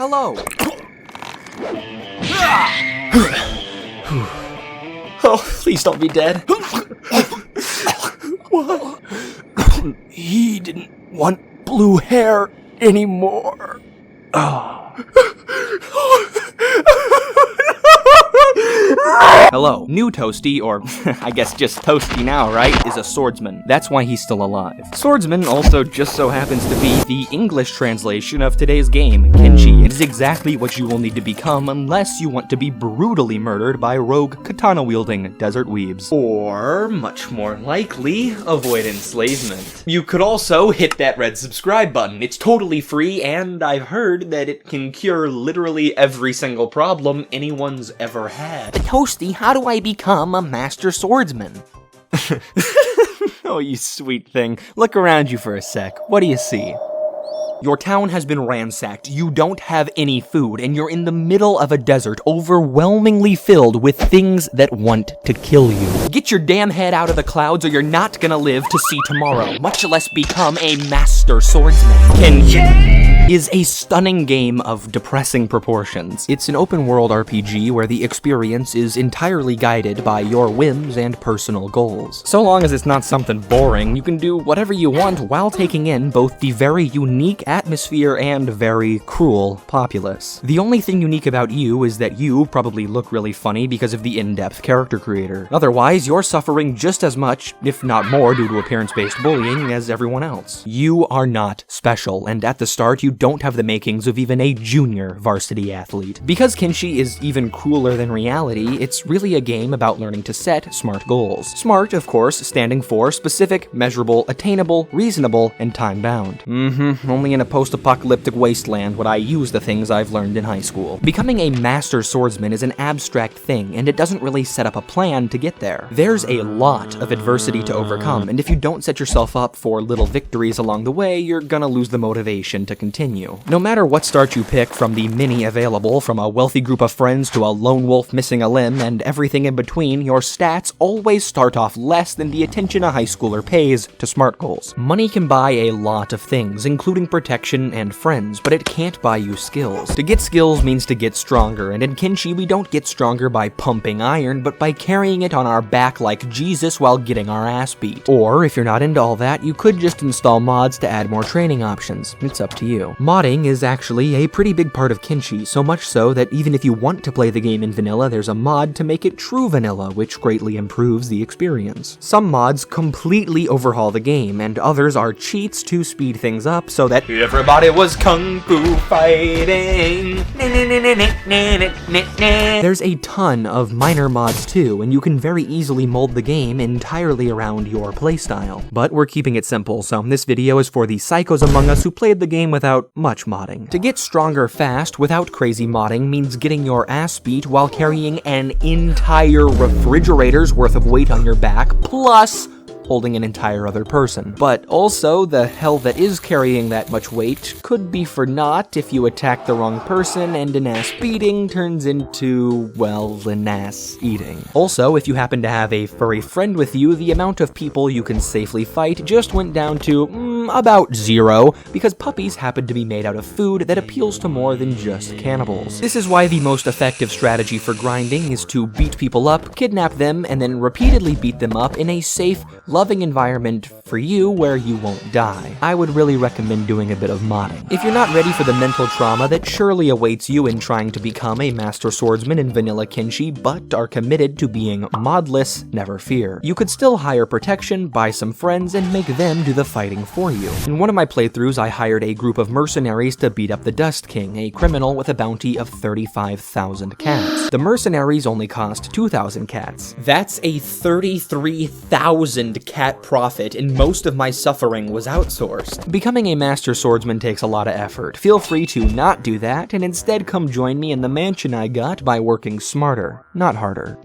hello. Oh, please don't be dead. What? He didn't want blue hair anymore. Hello, new Toasty, or I guess just Toasty now, right, is a swordsman. That's why he's still alive. Swordsman also just so happens to be the English translation of today's game, Kenshi. It is exactly what you will need to become unless you want to be brutally murdered by rogue katana-wielding desert weebs. Or, much more likely, avoid enslavement. You could also hit that red subscribe button. It's totally free, and I've heard that it can cure literally every single problem anyone's ever had. But Toasty, how do I become a master swordsman? Oh, you sweet thing. Look around you for a sec. What do you see? Your town has been ransacked, you don't have any food, and you're in the middle of a desert overwhelmingly filled with things that want to kill you. Get your damn head out of the clouds or you're not gonna live to see tomorrow, much less become a master swordsman. Kenshi is a stunning game of depressing proportions. It's an open-world RPG where the experience is entirely guided by your whims and personal goals. So long as it's not something boring, you can do whatever you want while taking in both the very unique atmosphere and very cruel populace. The only thing unique about you is that you probably look really funny because of the in-depth character creator. Otherwise, you're suffering just as much, if not more, due to appearance-based bullying as everyone else. You are not special, and at the start, you don't have the makings of even a junior varsity athlete. Because Kenshi is even crueler than reality, it's really a game about learning to set smart goals. Smart, of course, standing for specific, measurable, attainable, reasonable, and time-bound. Only in a post-apocalyptic wasteland would I use the things I've learned in high school. Becoming a master swordsman is an abstract thing, and it doesn't really set up a plan to get there. There's a lot of adversity to overcome, and if you don't set yourself up for little victories along the way, you're gonna lose the motivation to continue. No matter what start you pick, from the many available, from a wealthy group of friends to a lone wolf missing a limb, and everything in between, your stats always start off less than the attention a high schooler pays to SMART goals. Money can buy a lot of things, including protection and friends, but it can't buy you skills. To get skills means to get stronger, and in Kenshi we don't get stronger by pumping iron, but by carrying it on our back like Jesus while getting our ass beat. Or, if you're not into all that, you could just install mods to add more training options. It's up to you. Modding is actually a pretty big part of Kenshi, so much so that even if you want to play the game in vanilla, there's a mod to make it true vanilla, which greatly improves the experience. Some mods completely overhaul the game, and others are cheats to speed things up so that everybody was kung fu fighting. There's a ton of minor mods too, and you can very easily mold the game entirely around your playstyle. But we're keeping it simple, so this video is for the psychos among us who played the game without much modding. To get stronger fast without crazy modding means getting your ass beat while carrying an entire refrigerator's worth of weight on your back, plus holding an entire other person. But also, the hell that is carrying that much weight could be for naught if you attack the wrong person and an ass beating turns into, well, an ass eating. Also, if you happen to have a furry friend with you, the amount of people you can safely fight just went down to, about 0, because puppies happen to be made out of food that appeals to more than just cannibals. This is why the most effective strategy for grinding is to beat people up, kidnap them, and then repeatedly beat them up in a safe, loving environment for you where you won't die. I would really recommend doing a bit of modding. If you're not ready for the mental trauma that surely awaits you in trying to become a master swordsman in vanilla Kenshi, but are committed to being modless, never fear. You could still hire protection, buy some friends, and make them do the fighting for you. In one of my playthroughs, I hired a group of mercenaries to beat up the Dust King, a criminal with a bounty of 35,000 cats. The mercenaries only cost 2,000 cats. That's a 33,000 cat profit, and most of my suffering was outsourced. Becoming a master swordsman takes a lot of effort. Feel free to not do that, and instead come join me in the mansion I got by working smarter, not harder.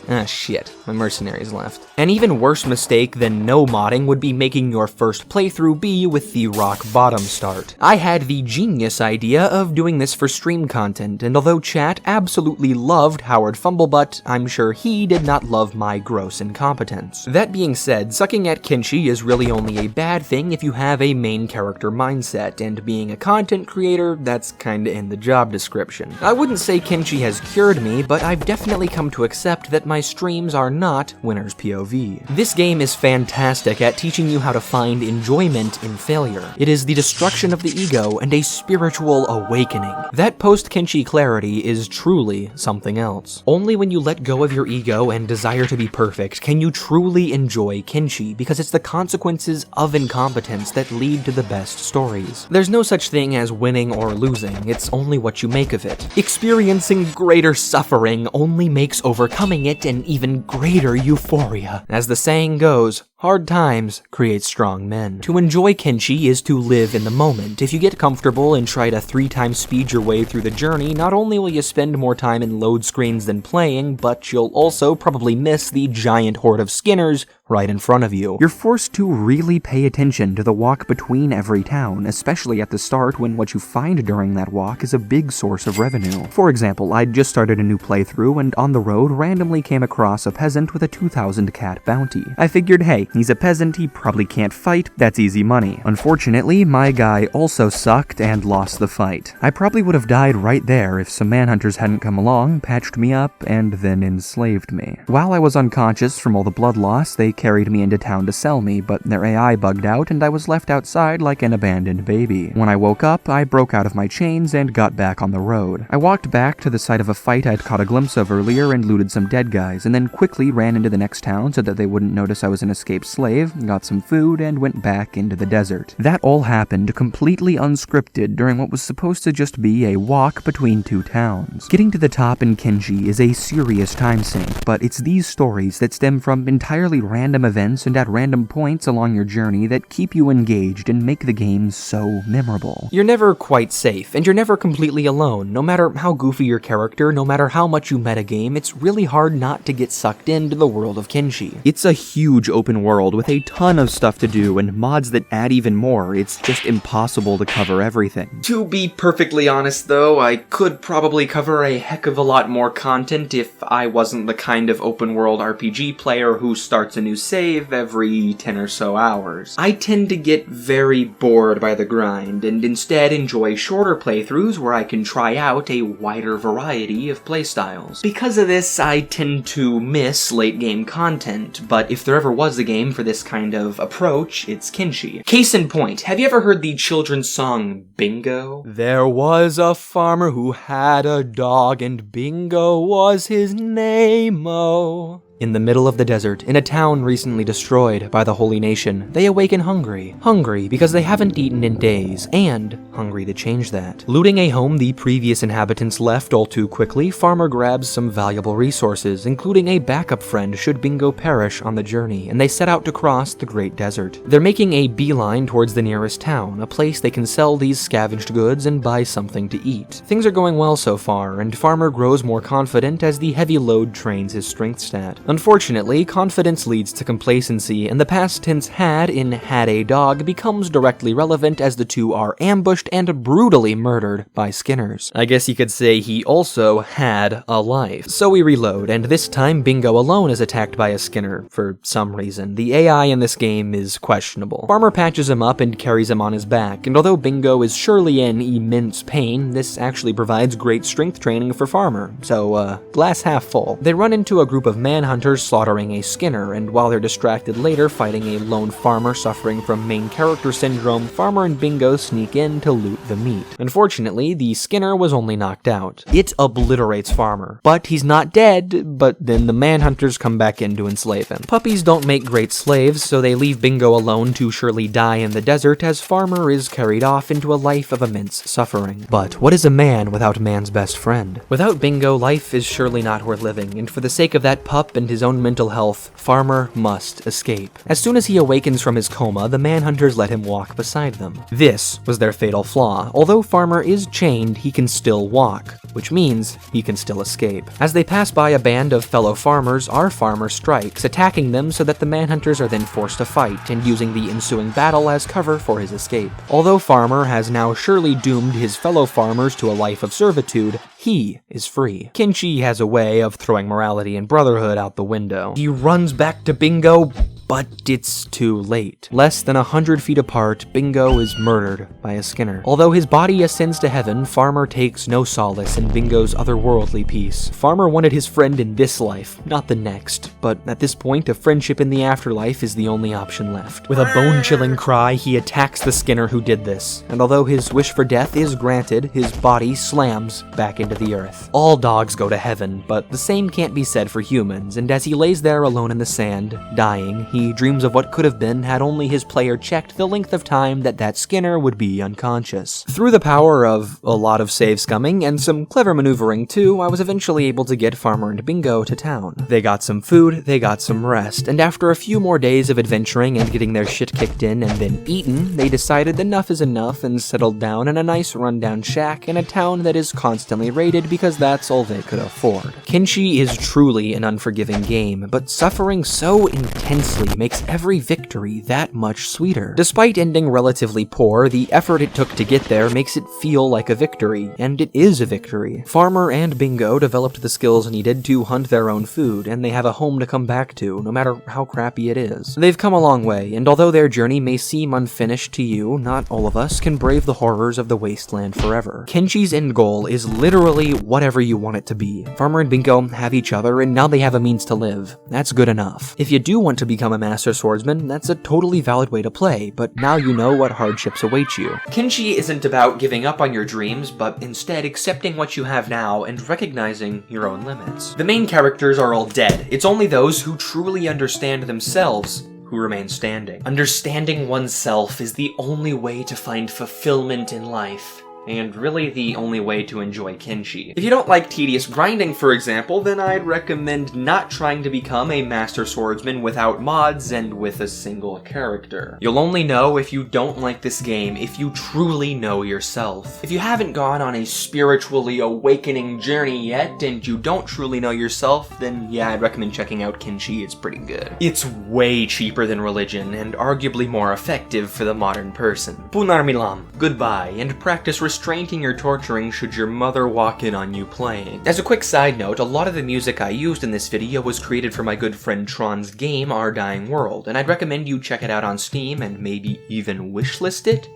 Ah, shit. My mercenaries left. An even worse mistake than no modding would be making your first playthrough be with the rock bottom start. I had the genius idea of doing this for stream content, and although chat absolutely loved Howard Fumblebutt, I'm sure he did not love my gross incompetence. That being said, sucking at Kenshi is really only a bad thing if you have a main character mindset, and being a content creator, that's kinda in the job description. I wouldn't say Kenshi has cured me, but I've definitely come to accept that my streams are not winner's POV. This game is fantastic at teaching you how to find enjoyment in failure. It is the destruction of the ego and a spiritual awakening. That post-Kenshi clarity is truly something else. Only when you let go of your ego and desire to be perfect can you truly enjoy Kenshi, because it's the consequences of incompetence that lead to the best stories. There's no such thing as winning or losing, it's only what you make of it. Experiencing greater suffering only makes overcoming it an even greater euphoria. As the saying goes, hard times create strong men. To enjoy Kenshi is to live in the moment. If you get comfortable and try to 3 times speed your way through the journey, not only will you spend more time in load screens than playing, but you'll also probably miss the giant horde of Skinners right in front of you. You're forced to really pay attention to the walk between every town, especially at the start when what you find during that walk is a big source of revenue. For example, I'd just started a new playthrough and on the road randomly came across a peasant with a 2,000 cat bounty. I figured, hey, he's a peasant, he probably can't fight, that's easy money. Unfortunately, my guy also sucked and lost the fight. I probably would have died right there if some manhunters hadn't come along, patched me up, and then enslaved me. While I was unconscious from all the blood loss, they carried me into town to sell me, but their AI bugged out and I was left outside like an abandoned baby. When I woke up, I broke out of my chains and got back on the road. I walked back to the site of a fight I'd caught a glimpse of earlier and looted some dead guys, and then quickly ran into the next town so that they wouldn't notice I was an escaped slave, got some food, and went back into the desert. That all happened completely unscripted during what was supposed to just be a walk between 2 towns. Getting to the top in Kenshi is a serious time sink, but it's these stories that stem from entirely random events and at random points along your journey that keep you engaged and make the game so memorable. You're never quite safe, and you're never completely alone. No matter how goofy your character, no matter how much you metagame, it's really hard not to get sucked into the world of Kenshi. It's a huge open world with a ton of stuff to do and mods that add even more. It's just impossible to cover everything. To be perfectly honest though, I could probably cover a heck of a lot more content if I wasn't the kind of open world RPG player who starts a new save every 10 or so hours. I tend to get very bored by the grind and instead enjoy shorter playthroughs where I can try out a wider variety of playstyles. Because of this, I tend to miss late game content, but if there ever was a game for this kind of approach, it's Kenshi. Case in point, have you ever heard the children's song Bingo? There was a farmer who had a dog and Bingo was his name-o. In the middle of the desert, in a town recently destroyed by the Holy Nation, they awaken hungry. Hungry because they haven't eaten in days, and hungry to change that. Looting a home the previous inhabitants left all too quickly, Farmer grabs some valuable resources, including a backup friend should Bingo perish on the journey, and they set out to cross the Great Desert. They're making a beeline towards the nearest town, a place they can sell these scavenged goods and buy something to eat. Things are going well so far, and Farmer grows more confident as the heavy load trains his strength stat. Unfortunately, confidence leads to complacency, and the past tense had in had a dog becomes directly relevant as the two are ambushed and brutally murdered by Skinners. I guess you could say he also had a life. So we reload, and this time Bingo alone is attacked by a Skinner for some reason. The AI in this game is questionable. Farmer patches him up and carries him on his back, and although Bingo is surely in immense pain, this actually provides great strength training for Farmer, so glass half full. They run into a group of manhunters slaughtering a Skinner, and while they're distracted later fighting a lone farmer suffering from main character syndrome, Farmer and Bingo sneak in to loot the meat. Unfortunately, the Skinner was only knocked out. It obliterates Farmer, but he's not dead, but then the manhunters come back in to enslave him. Puppies don't make great slaves, so they leave Bingo alone to surely die in the desert as Farmer is carried off into a life of immense suffering. But what is a man without man's best friend? Without Bingo, life is surely not worth living, and for the sake of that pup and defend his own mental health, Farmer must escape. As soon as he awakens from his coma, the manhunters let him walk beside them. This was their fatal flaw. Although Farmer is chained, he can still walk, which means he can still escape. As they pass by a band of fellow farmers, our farmer strikes, attacking them so that the manhunters are then forced to fight, and using the ensuing battle as cover for his escape. Although Farmer has now surely doomed his fellow farmers to a life of servitude, he is free. Kenshi has a way of throwing morality and brotherhood out the window. He runs back to Bingo, but it's too late. Less than 100 feet apart, Bingo is murdered by a Skinner. Although his body ascends to heaven, Farmer takes no solace in Bingo's otherworldly peace. Farmer wanted his friend in this life, not the next, but at this point, a friendship in the afterlife is the only option left. With a bone-chilling cry, he attacks the Skinner who did this, and although his wish for death is granted, his body slams back into the earth. All dogs go to heaven, but the same can't be said for humans, and as he lays there alone in the sand, dying, he dreams of what could have been had only his player checked the length of time that Skinner would be unconscious. Through the power of a lot of save scumming and some clever maneuvering too, I was eventually able to get Farmer and Bingo to town. They got some food, they got some rest, and after a few more days of adventuring and getting their shit kicked in and then eaten, they decided enough is enough and settled down in a nice rundown shack in a town that is constantly raided because that's all they could afford. Kenshi is truly an unforgiving game, but suffering so intensely makes every victory that much sweeter. Despite ending relatively poor, the effort it took to get there makes it feel like a victory, and it is a victory. Farmer and Bingo developed the skills needed to hunt their own food, and they have a home to come back to, no matter how crappy it is. They've come a long way, and although their journey may seem unfinished to you, not all of us can brave the horrors of the wasteland forever. Kenshi's end goal is literally whatever you want it to be. Farmer and Bingo have each other, and now they have a means to live. That's good enough. If you do want to become a master swordsman, that's a totally valid way to play, but now you know what hardships await you. Kenshi isn't about giving up on your dreams, but instead accepting what you have now and recognizing your own limits. The main characters are all dead. It's only those who truly understand themselves who remain standing. Understanding oneself is the only way to find fulfillment in life, and really the only way to enjoy Kenshi. If you don't like tedious grinding, for example, then I'd recommend not trying to become a master swordsman without mods and with a single character. You'll only know if you don't like this game if you truly know yourself. If you haven't gone on a spiritually awakening journey yet and you don't truly know yourself, then yeah, I'd recommend checking out Kenshi. It's pretty good. It's way cheaper than religion and arguably more effective for the modern person. Punar milam, goodbye, and practice restraining or torturing should your mother walk in on you playing. As a quick side note, a lot of the music I used in this video was created for my good friend Tron's game, Our Dying World, and I'd recommend you check it out on Steam and maybe even wishlist it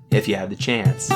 if you have the chance.